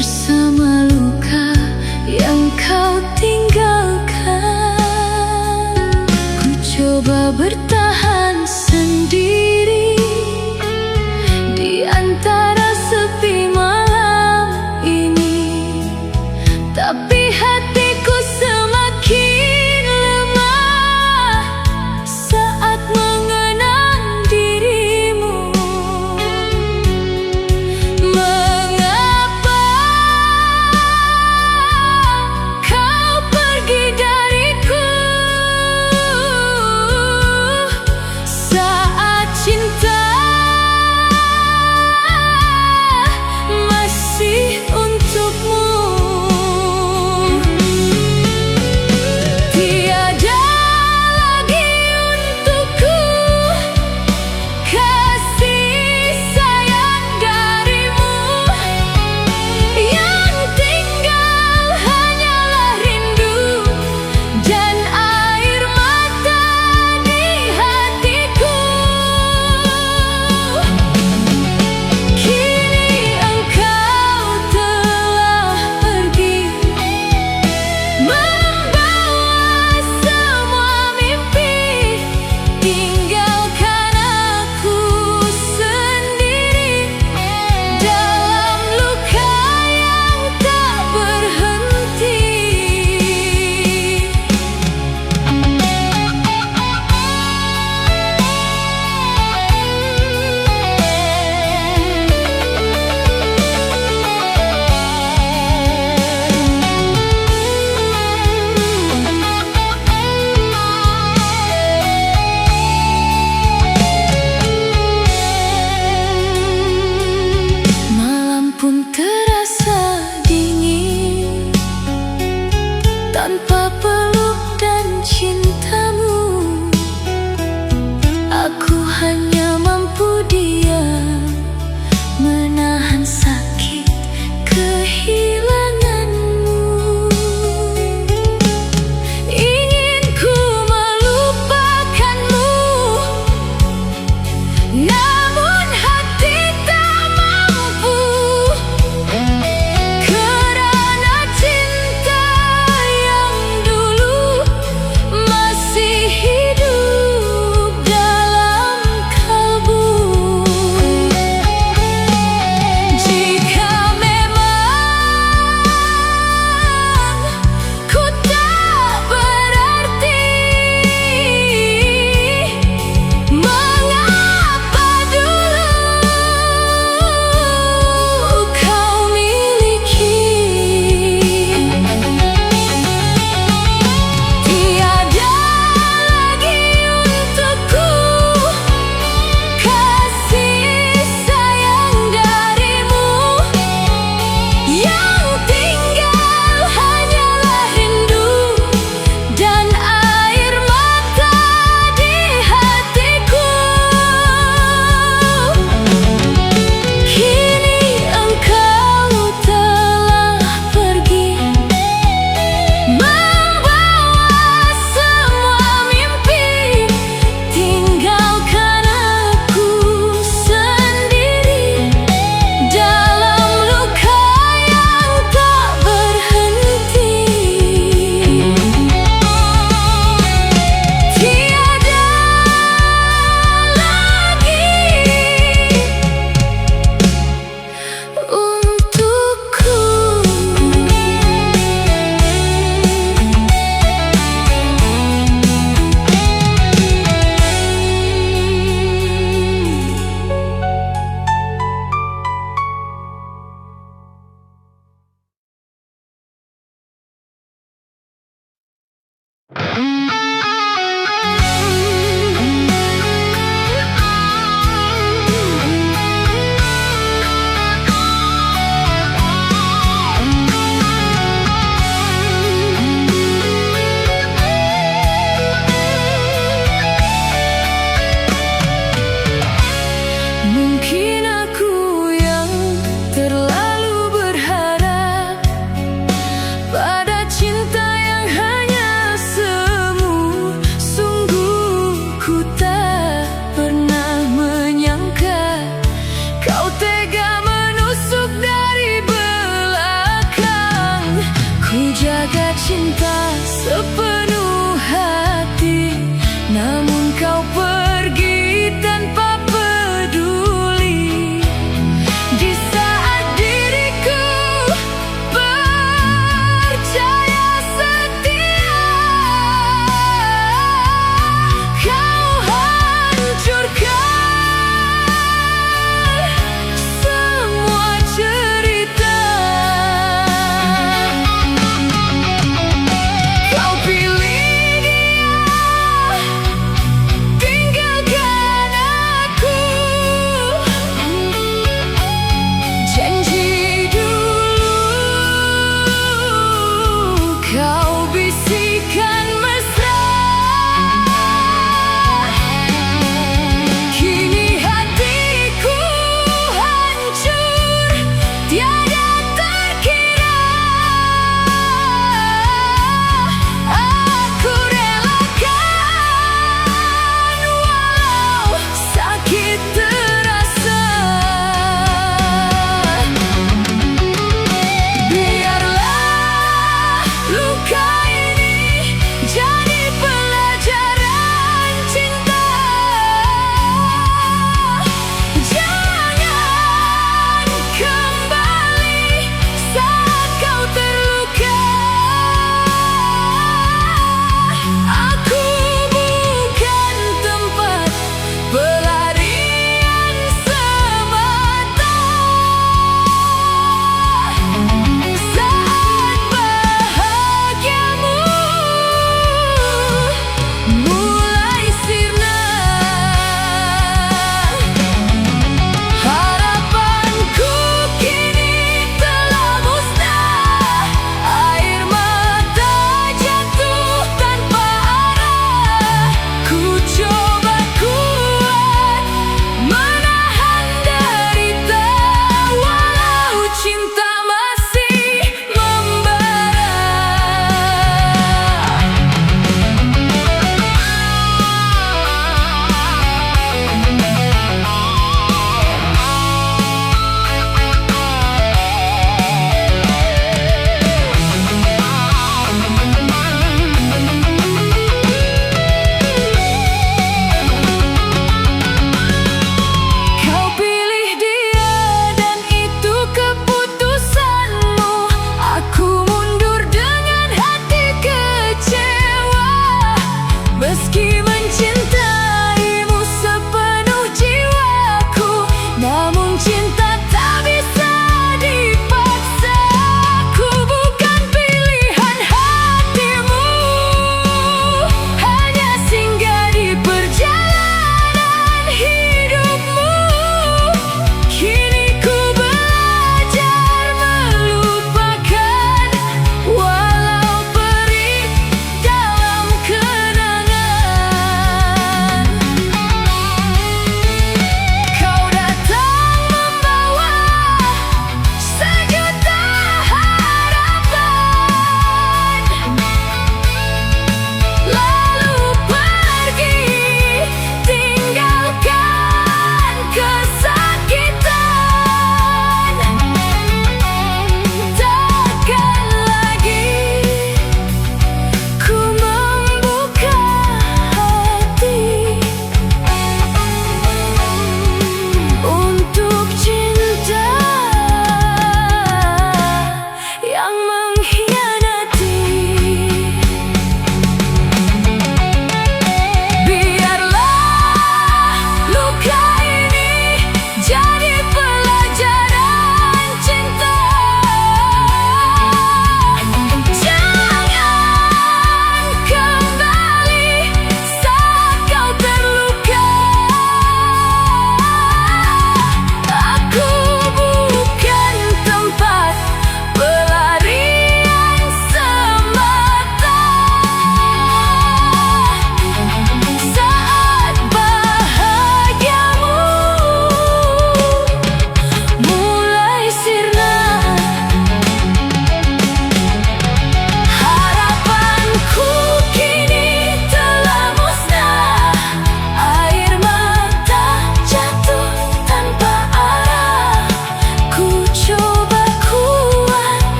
bersama luka yang kau tinggalkan. Ku coba bertahan sendiri di antara sepi malam ini, tapi hatiku semakin lemah saat mengenang dirimu. Mengapa kau pergi dariku saat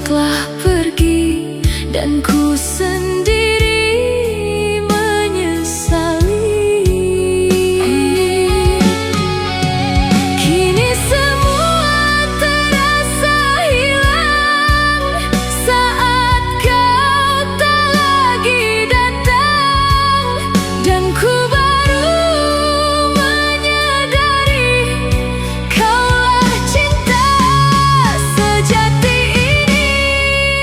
telah pergi dan ku sendiri menyesali. Kini semua terasa hilang saat kau tak lagi datang, dan ku baru menyadari kaulah cinta sejati ini.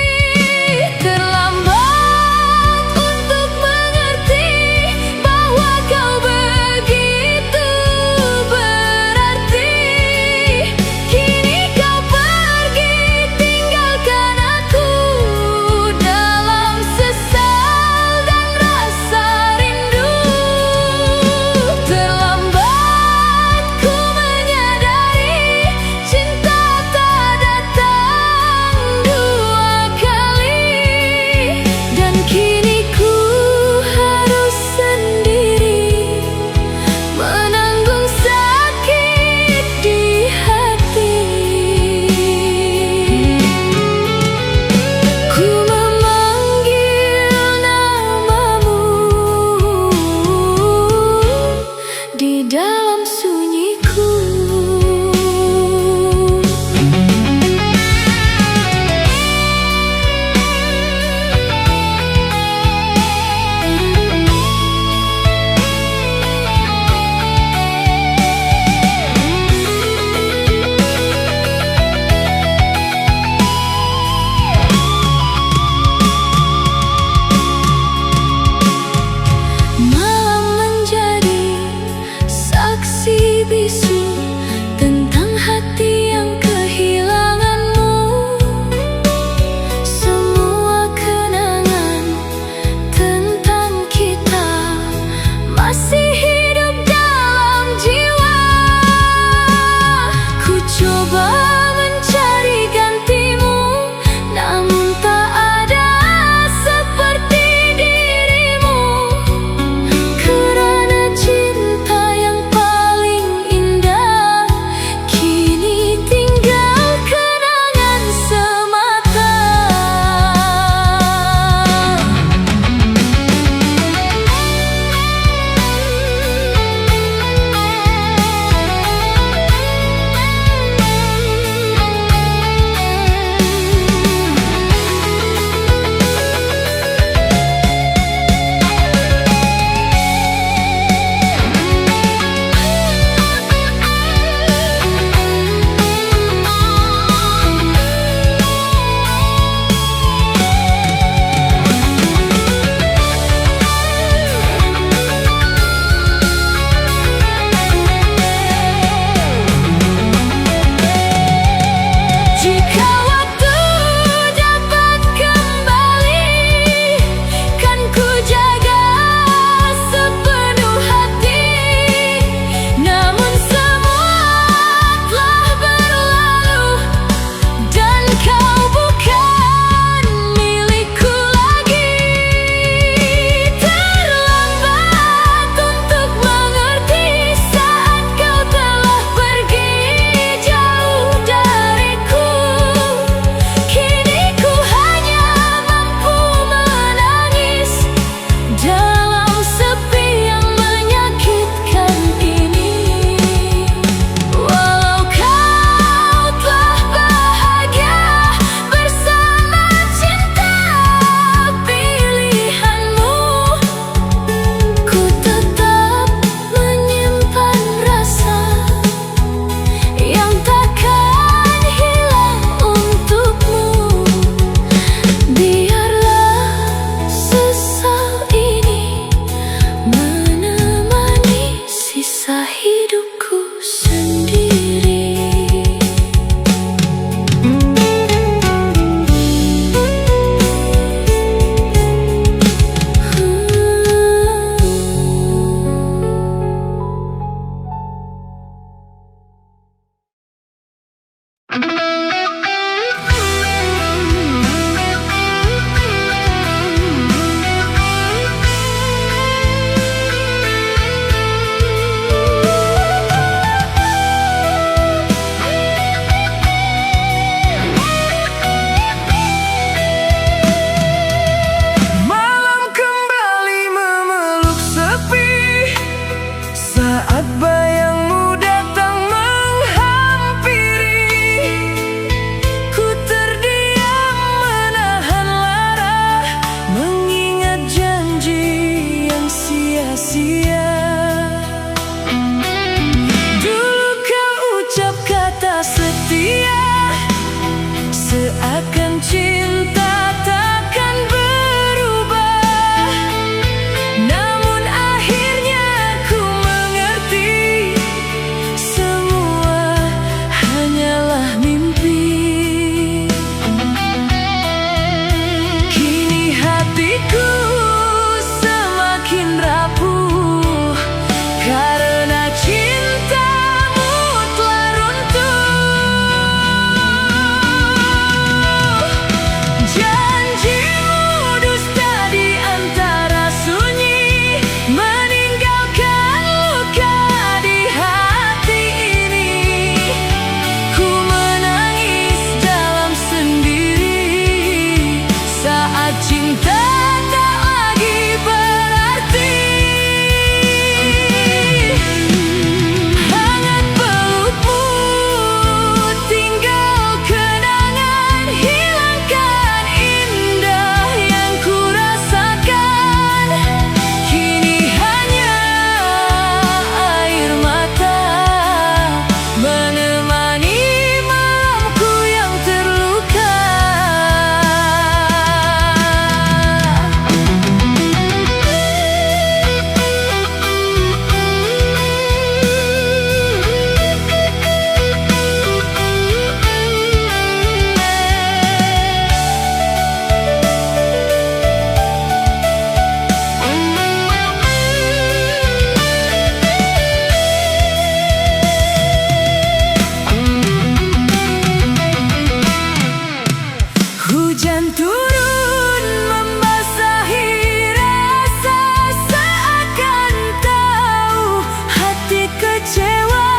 Hujan turun membasahi rasa, seakan tahu hati kecewa.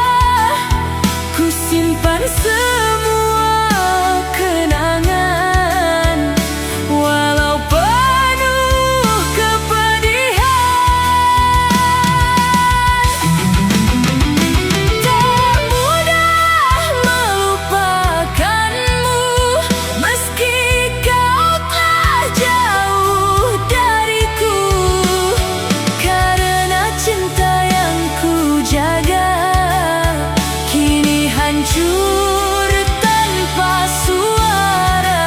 Ku simpan semua kenangan, walau penuh kepedihan. Tak mudah melupakanmu, meski kau telah jauh dariku. Karena cinta yang ku jaga kini hancur tanpa suara.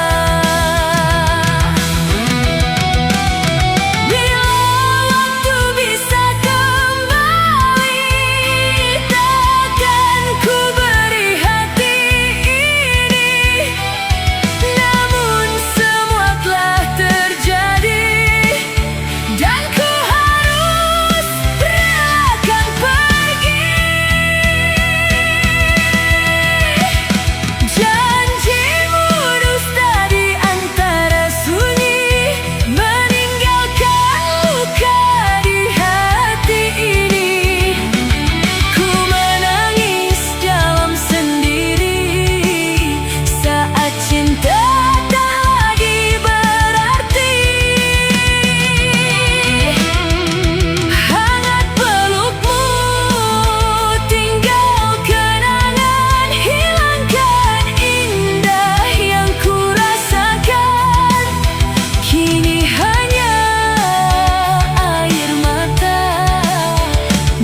Bila waktu bisa kembali, takkan ku beri hati ini. Namun semua telah terjadi, dan ku harus relakan pergi. Janjimu dusta di antara sunyi, meninggalkan luka di hati ini. Ku menangis dalam sendiri saat cinta tak lagi berarti. Hangat pelukmu, tinggal kenangan, hilangkan indah yang ku rasakan. Kini hanya air mata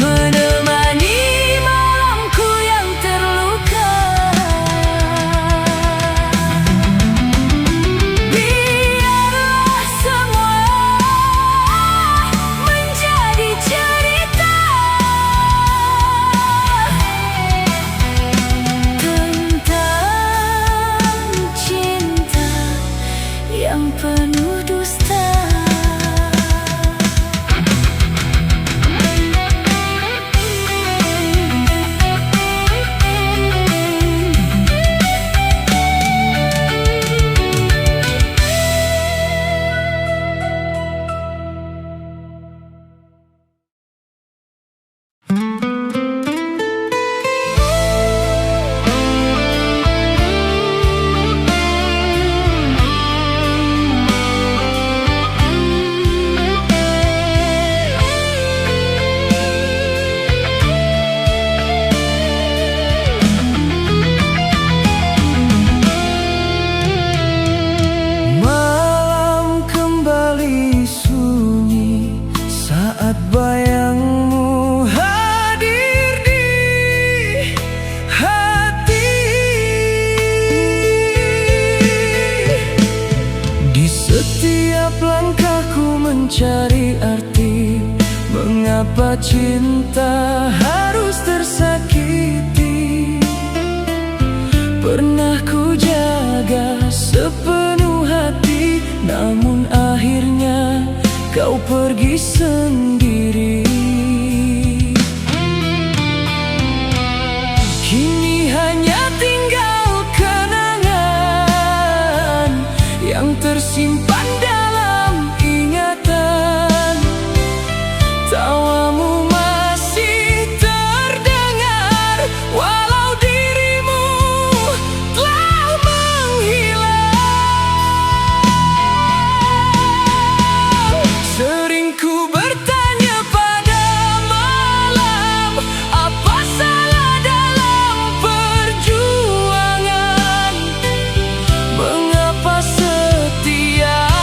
menemani malamku yang terluka. Biarlah semua menjadi cerita tentang cinta yang penuh dusta. Malam kembali sunyi saat bayangmu hadir di hati. Di setiap langkahku mencari arti, mengapa cinta harus tersakiti. Pernah ku jaga sepenuh hati, namun akhirnya kau pergi sendiri. Kini hanya tinggal kenangan yang tersimpan dalam ingatan. Tawamu masih terdengar, walau dirimu telah menghilang. Sering ku bertanya pada malam, apa salah dalam perjuangan? Mengapa setiap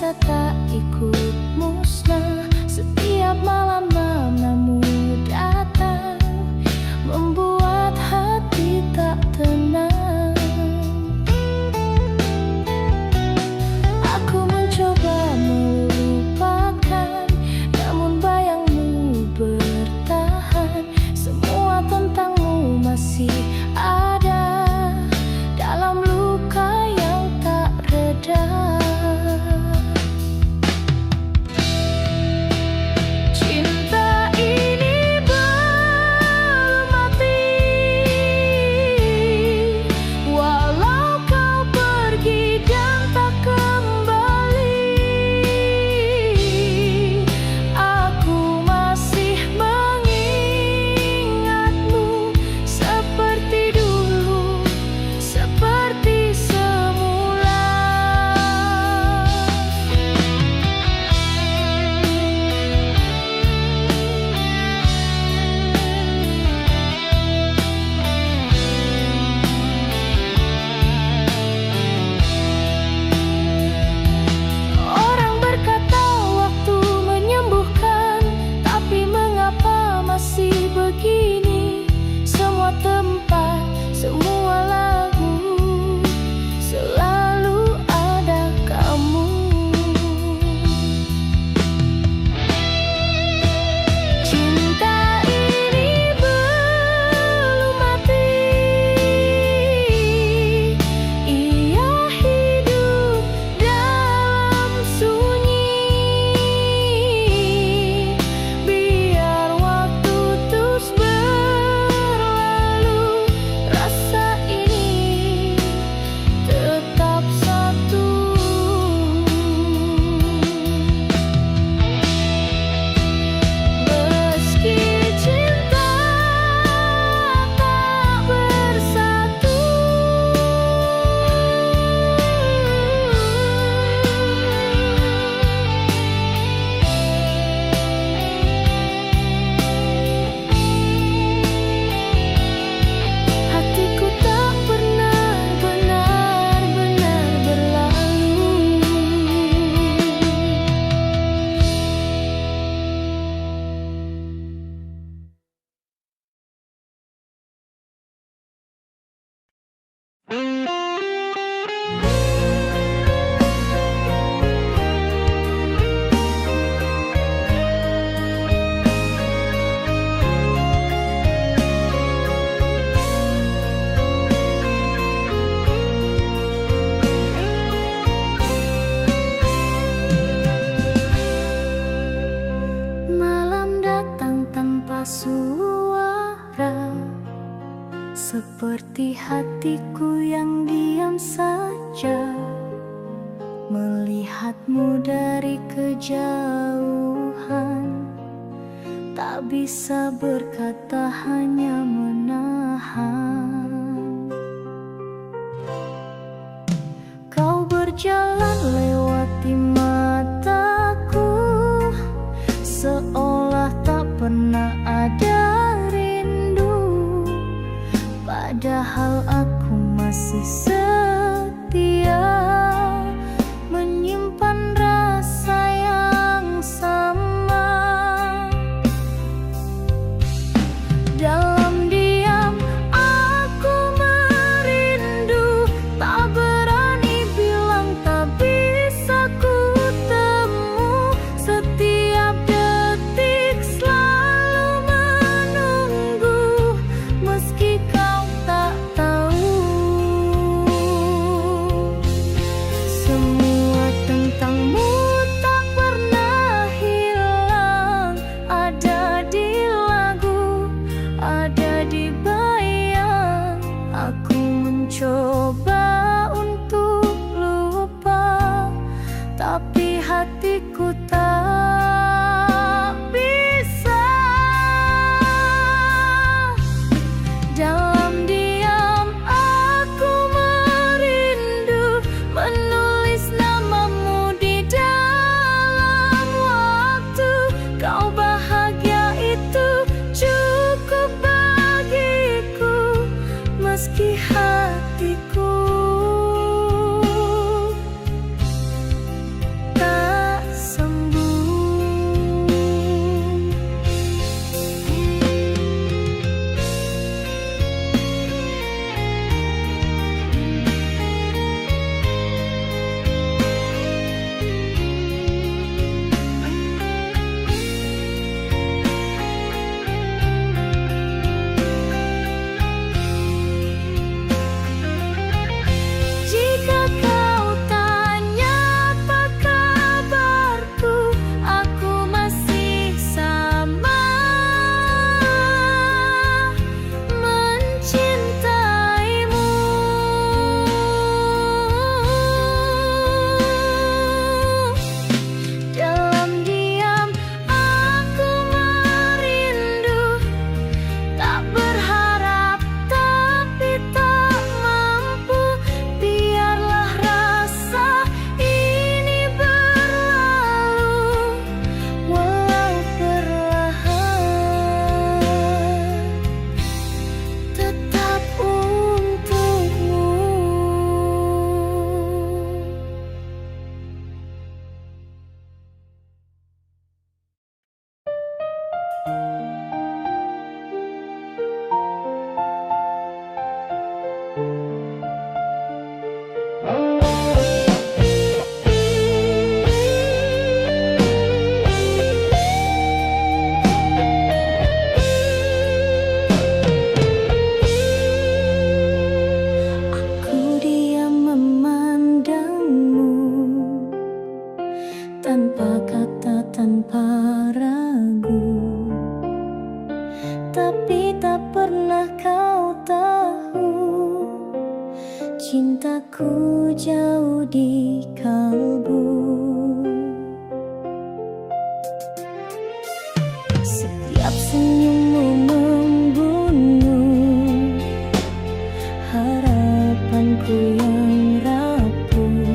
bisa tak ikut musnah. Setiap malam namamu datang, membuat hati tak tenang. Aku mencoba melupakan, namun bayangmu bertahan. Semua tentangmu masih ada dalam luka yang tak reda. Cinta ini belum mati, walau kau pergi dan tak kembali. Aku masih mengingatmu seperti dulu, seperti semula. Orang berkata waktu menyembuhkan, tapi mengapa masih begini? Semua tempat, semua lagu, selalu ada kamu. Cinta ini belum mati, ia hidup dalam sunyi. Biar waktu terus berlalu, rasa ini tetap satu. Meski cinta tak bersatu, hatiku tak pernah benar-benar berlalu. Malam datang tanpa suara, seperti hatiku yang diam saja, melihatmu dari kejauhan. Tak bisa berkata, hanya menahan. Kau berjalan lewati mataku, seolah tak pernah ada rindu. Padahal aku masih setia, menyimpan rasa yang sama. Dalam diam aku tapi tak pernah kau tahu cintaku jauh di kalbu. Setiap senyummu membunuh harapanku yang rapuh.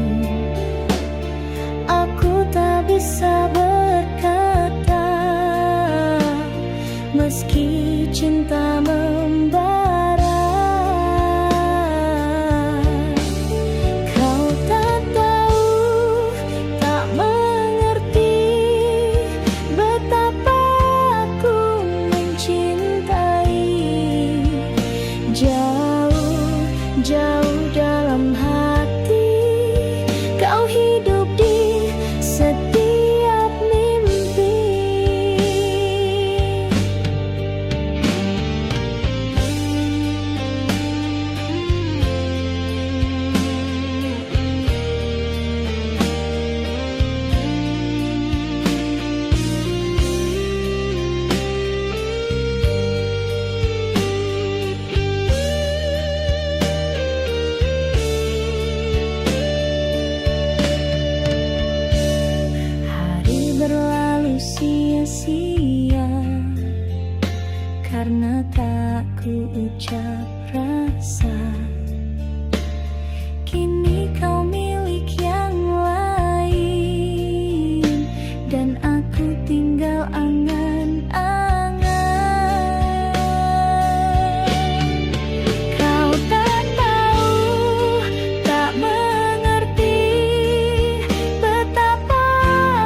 Aku tak bisa berkata meski cinta membara. Kau tak tahu, tak mengerti betapa aku mencintai. Jauh, jauh dalam hati, kau hidup di setiap mimpi. Hari berlalu sia-sia karena tak ku ucap rasa. Kini kau milik yang lain dan aku tinggal angan-angan. Kau tak tahu, tak mengerti betapa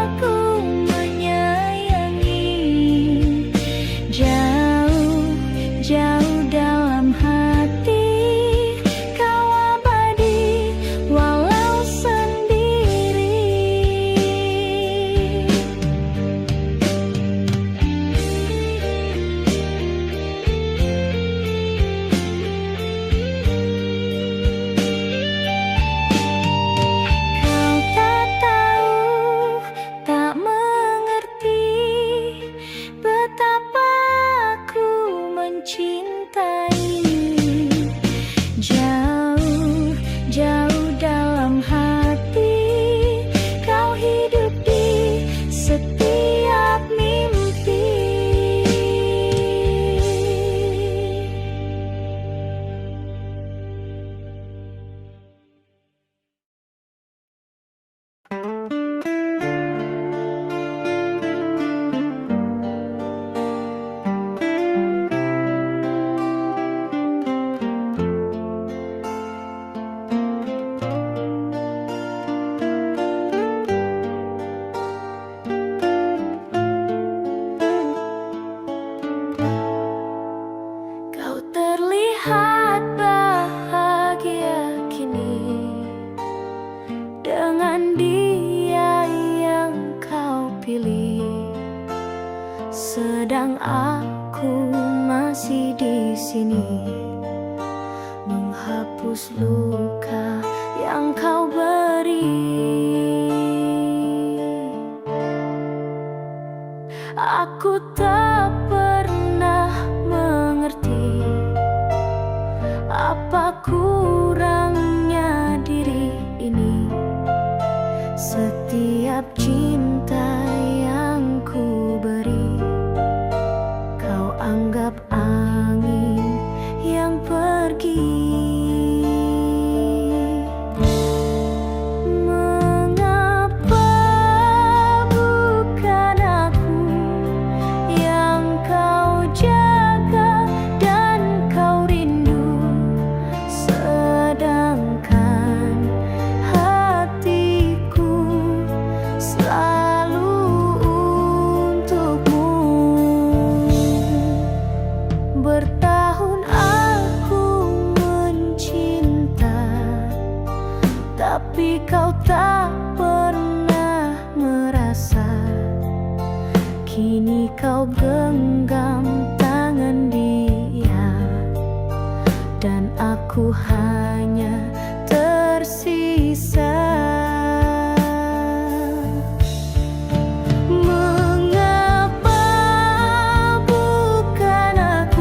aku menyayangi. Jauh, jauh dalam hati, kau abadi walau sendiri. Kau tak tahu, tak mengerti betapa aku mencintai. Jauh, jauh dalam hati, kau hidup di setiap mimpi. Kau terlihat bahagia kini dengan dia yang kau pilih, sedang aku masih di sini menghapus luka yang kau beri. Aku tak pernah mengerti apa kurangnya diri ini. Setiap cinta yang ku beri, kau anggap angin yang pergi. Mengapa bukan aku yang kau jaga dan kau rindu, sedangkan hatiku selalu untukmu. Bertahun aku mencinta, tapi kau tak pernah merasa. Kini kau genggam tangan dia dan aku hanya tersisa. Mengapa bukan aku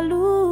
lalu